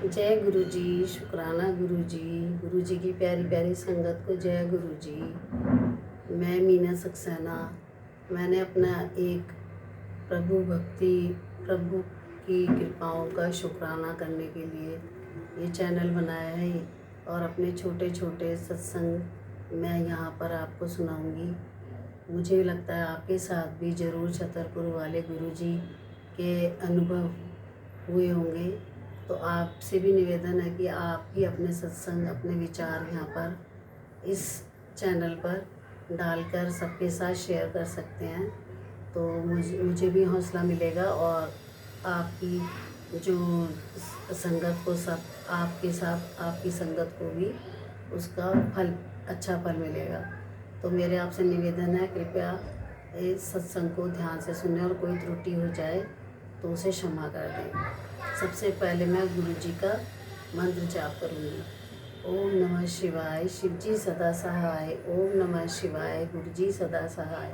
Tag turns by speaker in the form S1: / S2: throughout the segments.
S1: जय गुरु जी, शुक्राना गुरु जी। गुरु जी की प्यारी प्यारी संगत को जय गुरु जी। मैं मीना सक्सेना। मैंने अपना एक प्रभु की कृपाओं का शुक्राना करने के लिए ये चैनल बनाया है और अपने छोटे छोटे सत्संग मैं यहाँ पर आपको सुनाऊंगी। मुझे लगता है आपके साथ भी ज़रूर छतरपुर वाले गुरु जी के अनुभव हुए होंगे। तो आपसे भी निवेदन है कि आप भी अपने सत्संग, अपने विचार यहाँ पर इस चैनल पर डालकर सबके साथ शेयर कर सकते हैं। तो मुझे भी हौसला मिलेगा और आपकी जो संगत को सब आपके साथ आपकी संगत को भी उसका अच्छा फल मिलेगा। तो मेरे आपसे निवेदन है, कृपया इस सत्संग को ध्यान से सुने और कोई त्रुटि हो जाए तो उसे क्षमा कर दें। सबसे पहले मैं गुरु जी का मंत्र जाप करूँगी। ओम नमः शिवाय, शिव जी सदा सहाय। ओम नमः शिवाय, गुरु जी सदा सहाय।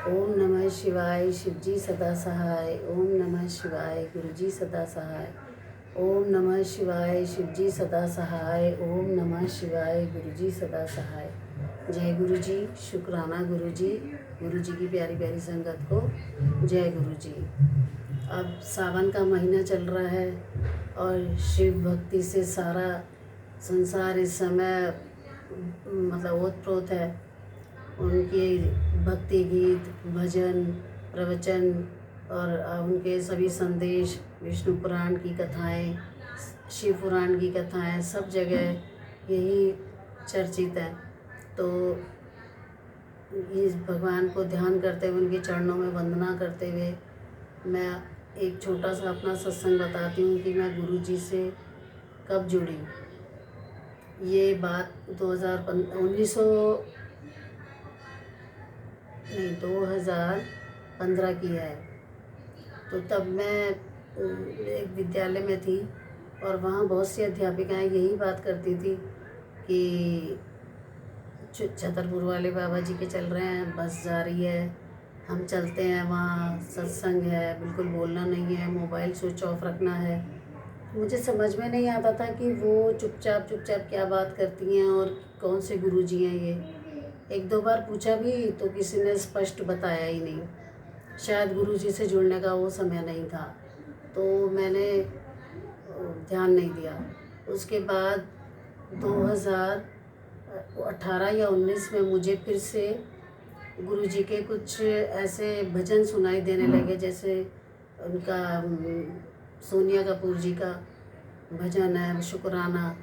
S1: ओम नमः शिवाय, शिव जी सदा सहाय। ओम नमः शिवाय, गुरु जी सदा सहाय। ओम नमः शिवाय, शिव जी सदा सहाय। ओम नमः शिवाय, गुरु जी सदा सहाय। जय गुरु जी, शुक्राना गुरु जी की प्यारी प्यारी संगत को जय गुरु जी। अब सावन का महीना चल रहा है और शिव भक्ति से सारा संसार इस समय मतलब ओतप्रोत है। उनके भक्ति गीत, भजन, प्रवचन और उनके सभी संदेश, विष्णु पुराण की कथाएं, शिव पुराण की कथाएं, सब जगह यही चर्चित है। तो इस भगवान को ध्यान करते हुए, उनके चरणों में वंदना करते हुए मैं एक छोटा सा अपना सत्संग बताती हूँ कि मैं गुरु जी से कब जुड़ी। ये बात 2015 की है। तो तब मैं एक विद्यालय में थी और वहाँ बहुत सी अध्यापिकाएं यही बात करती थी कि छतरपुर वाले बाबा जी के चल रहे हैं, बस जा रही है, हम चलते हैं, वहाँ सत्संग है, बिल्कुल बोलना नहीं है, मोबाइल स्विच ऑफ रखना है। मुझे समझ में नहीं आता था कि वो चुपचाप क्या बात करती हैं और कौन से गुरु जी हैं ये। एक दो बार पूछा भी तो किसी ने स्पष्ट बताया ही नहीं। शायद गुरु जी से जुड़ने का वो समय नहीं था, तो मैंने ध्यान नहीं दिया। उसके बाद 2018 या 19 में मुझे फिर से गुरु जी के कुछ ऐसे भजन सुनाई देने लगे, जैसे उनका सोनिया कपूर जी का भजन है शुक्राना।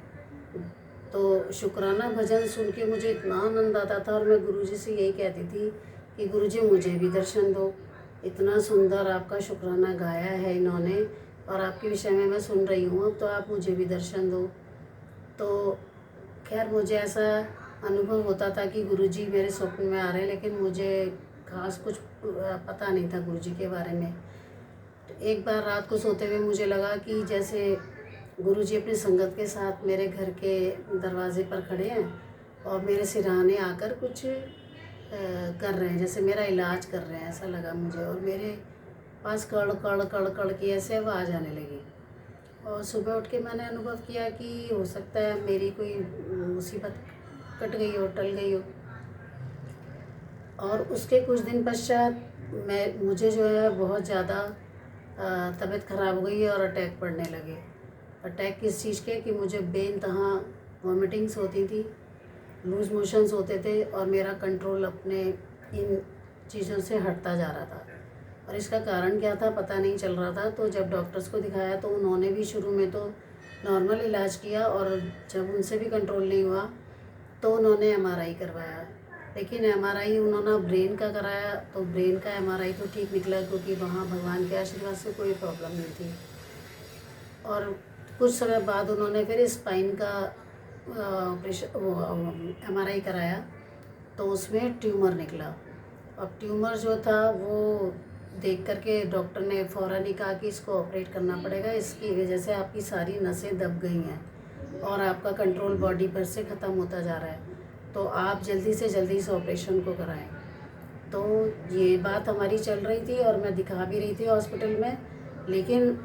S1: तो शुक्राना भजन सुन के मुझे इतना आनंद आता था और मैं गुरु जी से यही कहती थी कि गुरु जी मुझे भी दर्शन दो। इतना सुंदर आपका शुक्राना गाया है इन्होंने और आपके विषय में मैं सुन रही हूँ, अब तो आप मुझे भी दर्शन दो। तो खैर मुझे ऐसा अनुभव होता था कि गुरु जी मेरे स्वप्न में आ रहे हैं, लेकिन मुझे खास कुछ पता नहीं था गुरु जी के बारे में। तो एक बार रात को सोते हुए मुझे लगा कि जैसे गुरु जी अपनी संगत के साथ मेरे घर के दरवाजे पर खड़े हैं और मेरे सिरहाने आकर कुछ कर रहे हैं, जैसे मेरा इलाज कर रहे हैं, ऐसा लगा मुझे। और मेरे पास कड़ कड़ कड़ कड़ की ऐसे आवाज़ आने लगी और सुबह उठ के मैंने अनुभव किया कि हो सकता है मेरी कोई मुसीबत कट गई हो, टल गई हो। और उसके कुछ दिन पश्चात मुझे जो है बहुत ज़्यादा तबीयत ख़राब हो गई और अटैक पड़ने लगे। अटैक किस चीज़ के कि मुझे बेइंतहा वॉमिटिंग्स होती थी, लूज मोशंस होते थे और मेरा कंट्रोल अपने इन चीज़ों से हटता जा रहा था। और इसका कारण क्या था पता नहीं चल रहा था। तो जब डॉक्टर्स को दिखाया तो उन्होंने भी शुरू में तो नॉर्मल इलाज किया और जब उनसे भी कंट्रोल नहीं हुआ तो उन्होंने एमआरआई करवाया। लेकिन एमआरआई उन्होंने ब्रेन का कराया तो ब्रेन का एमआरआई तो ठीक निकला, क्योंकि वहाँ भगवान के आशीर्वाद से कोई प्रॉब्लम नहीं थी। और कुछ समय बाद उन्होंने फिर स्पाइन का एमआरआई कराया तो उसमें ट्यूमर निकला। अब ट्यूमर जो था वो देख करके डॉक्टर ने फ़ौरन ही कहा कि इसको ऑपरेट करना पड़ेगा, इसकी वजह से आपकी सारी नसें दब गई हैं और आपका कंट्रोल बॉडी पर से ख़त्म होता जा रहा है, तो आप जल्दी से जल्दी इस ऑपरेशन को कराएं। तो ये बात हमारी चल रही थी और मैं दिखा भी रही थी हॉस्पिटल में, लेकिन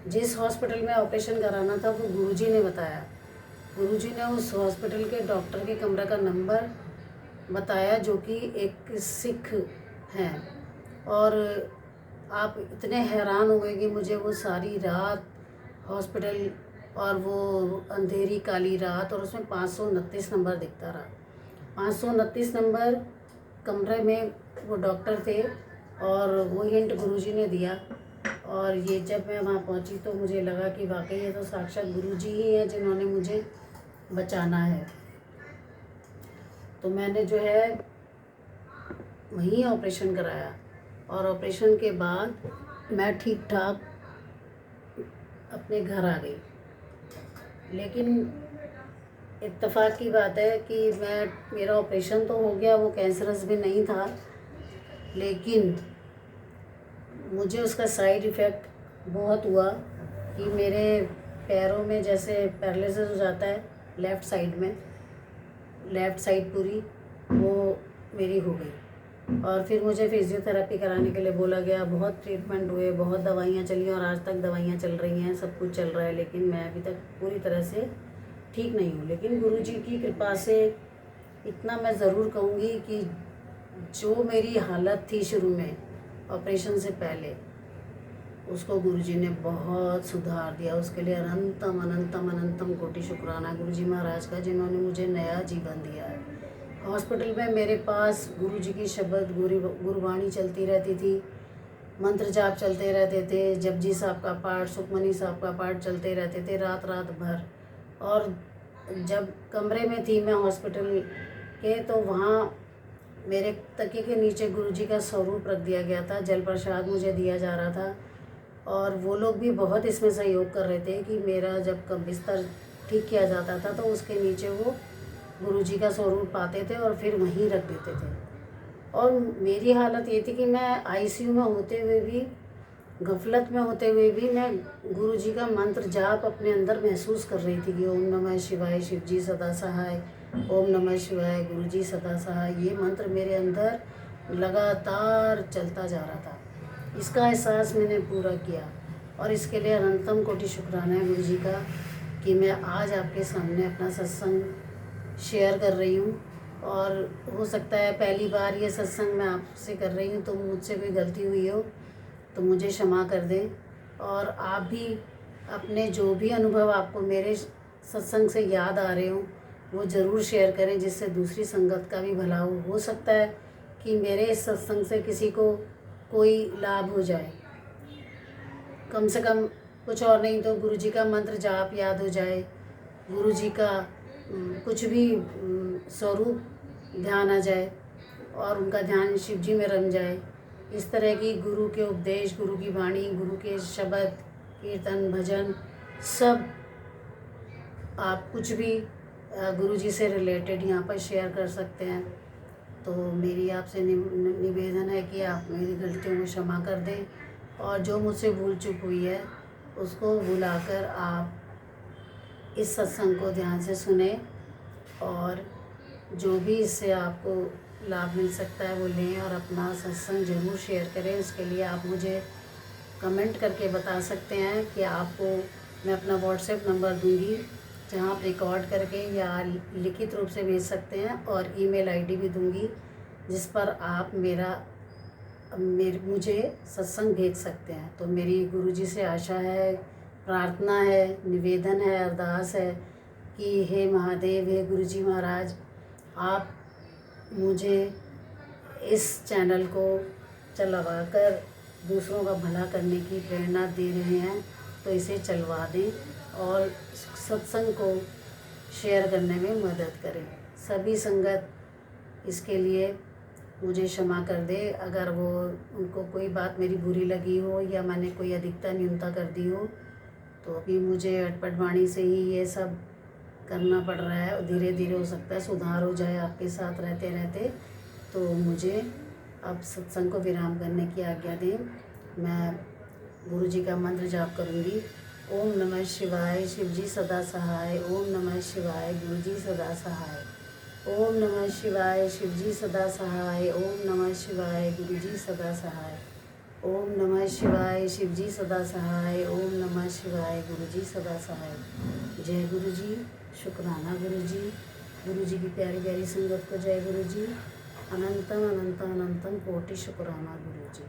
S1: जिस हॉस्पिटल में ऑपरेशन कराना था वो गुरुजी ने बताया। गुरुजी ने उस हॉस्पिटल के डॉक्टर के कमरे का नंबर बताया, जो कि एक सिख हैं। और आप इतने हैरान हो गए कि मुझे वो सारी रात हॉस्पिटल, और वो अंधेरी काली रात, और उसमें 529 नंबर दिखता रहा। 529 नंबर कमरे में वो डॉक्टर थे, और वो हिंट गुरुजी ने दिया। और ये जब मैं वहाँ पहुँची तो मुझे लगा कि वाकई ये तो साक्षात गुरुजी ही हैं जिन्होंने मुझे बचाना है। तो मैंने जो है वहीं ऑपरेशन कराया, और ऑपरेशन के बाद मैं ठीक ठाक अपने घर आ गई। लेकिन इत्तेफाक की बात है कि मेरा ऑपरेशन तो हो गया, वो कैंसरस भी नहीं था, लेकिन मुझे उसका साइड इफ़ेक्ट बहुत हुआ कि मेरे पैरों में जैसे पैरालिसिस हो जाता है, लेफ़्ट साइड पूरी वो मेरी हो गई। और फिर मुझे फिज़ियोथेरेपी कराने के लिए बोला गया। बहुत ट्रीटमेंट हुए, बहुत दवाइयाँ चली, और आज तक दवाइयाँ चल रही हैं, सब कुछ चल रहा है, लेकिन मैं अभी तक पूरी तरह से ठीक नहीं हूँ। लेकिन गुरुजी की कृपा से इतना मैं ज़रूर कहूँगी कि जो मेरी हालत थी शुरू में ऑपरेशन से पहले, उसको गुरुजी ने बहुत सुधार दिया। उसके लिए अनंतम अनंतम अनंतम कोटि शुक्राना गुरुजी महाराज का, जिन्होंने मुझे नया जीवन दिया है। हॉस्पिटल में मेरे पास गुरुजी की शब्द, गुरुवाणी चलती रहती थी, मंत्र जाप चलते रहते थे, जपजी साहब का पाठ, सुखमनी साहब का पाठ चलते रहते थे रात रात भर। और जब कमरे में थी मैं हॉस्पिटल के, तो वहाँ मेरे तकिए के नीचे गुरुजी का स्वरूप रख दिया गया था, जल प्रसाद मुझे दिया जा रहा था। और वो लोग भी बहुत इसमें सहयोग कर रहे थे कि मेरा जब बिस्तर ठीक किया जाता था तो उसके नीचे वो गुरुजी का स्वरूप पाते थे और फिर वहीं रख देते थे। और मेरी हालत ये थी कि मैं आईसीयू में होते हुए भी, गफलत में होते हुए भी, मैं गुरुजी का मंत्र जाप अपने अंदर महसूस कर रही थी कि ओम नमः शिवाय, शिवजी सदा सहाय, ओम नमः शिवाय, गुरुजी सदा सहाय। ये मंत्र मेरे अंदर लगातार चलता जा रहा था। इसका एहसास मैंने पूरा किया, और इसके लिए अनंतम कोटि शुक्राना है गुरुजी का कि मैं आज आपके सामने अपना सत्संग शेयर कर रही हूँ। और हो सकता है पहली बार ये सत्संग मैं आपसे कर रही हूँ, तो मुझसे कोई गलती हुई हो तो मुझे क्षमा कर दें। और आप भी अपने जो भी अनुभव आपको मेरे सत्संग से याद आ रहे हो वो ज़रूर शेयर करें, जिससे दूसरी संगत का भी भला हो सकता है कि मेरे इस सत्संग से किसी को कोई लाभ हो जाए। कम से कम कुछ और नहीं तो गुरुजी का मंत्र जाप याद हो जाए, गुरुजी का कुछ भी स्वरूप ध्यान आ जाए, और उनका ध्यान शिव जी में रम जाए। इस तरह की गुरु के उपदेश, गुरु की वाणी, गुरु के शब्द, कीर्तन, भजन, सब आप कुछ भी गुरुजी से रिलेटेड यहाँ पर शेयर कर सकते हैं। तो मेरी आपसे निवेदन है कि आप मेरी गलतियों को क्षमा कर दें, और जो मुझसे भूल चूक हुई है उसको भुलाकर आप इस सत्संग को ध्यान से सुने, और जो भी इससे आपको लाभ मिल सकता है वो लें, और अपना सत्संग ज़रूर शेयर करें। उसके लिए आप मुझे कमेंट करके बता सकते हैं कि आपको मैं अपना व्हाट्सएप नंबर दूंगी, जहां आप रिकॉर्ड करके या लिखित रूप से भेज सकते हैं, और ईमेल आईडी भी दूंगी जिस पर आप मुझे सत्संग भेज सकते हैं। तो मेरी गुरुजी से आशा है, प्रार्थना है, निवेदन है, अरदास है कि हे महादेव, हे गुरुजी महाराज, आप मुझे इस चैनल को चलवाकर दूसरों का भला करने की प्रेरणा दे रहे हैं, तो इसे चलवा दें और सत्संग को शेयर करने में मदद करें। सभी संगत इसके लिए मुझे क्षमा कर दे अगर वो उनको कोई बात मेरी बुरी लगी हो या मैंने कोई अधिकता न्यूनता कर दी हो। तो अभी मुझे अटपट वाणी से ही ये सब करना पड़ रहा है, और धीरे धीरे हो सकता है सुधार हो जाए आपके साथ रहते रहते। तो मुझे अब सत्संग को विराम करने की आज्ञा दें। मैं गुरुजी का मंत्र जाप करूँगी। ओम नमः शिवाय, शिवजी सदा सहाय। ओम नमः शिवाय, गुरुजी सदा सहाय। ओम नमः शिवाय, शिवजी सदा सहाय। ओम नमः शिवाय, गुरुजी सदा सहाय। ओम नमः शिवाय, शिव जी सदा सहाय। ओम नमः शिवाय, गुरु जी सदा सहाय। जय गुरु जी, शुक्राना गुरु जी। गुरु जी की प्यारी प्यारी संगत को जय गुरु जी। अनंतम अनंतम अनंतम कोटि शुक्राना गुरु जी।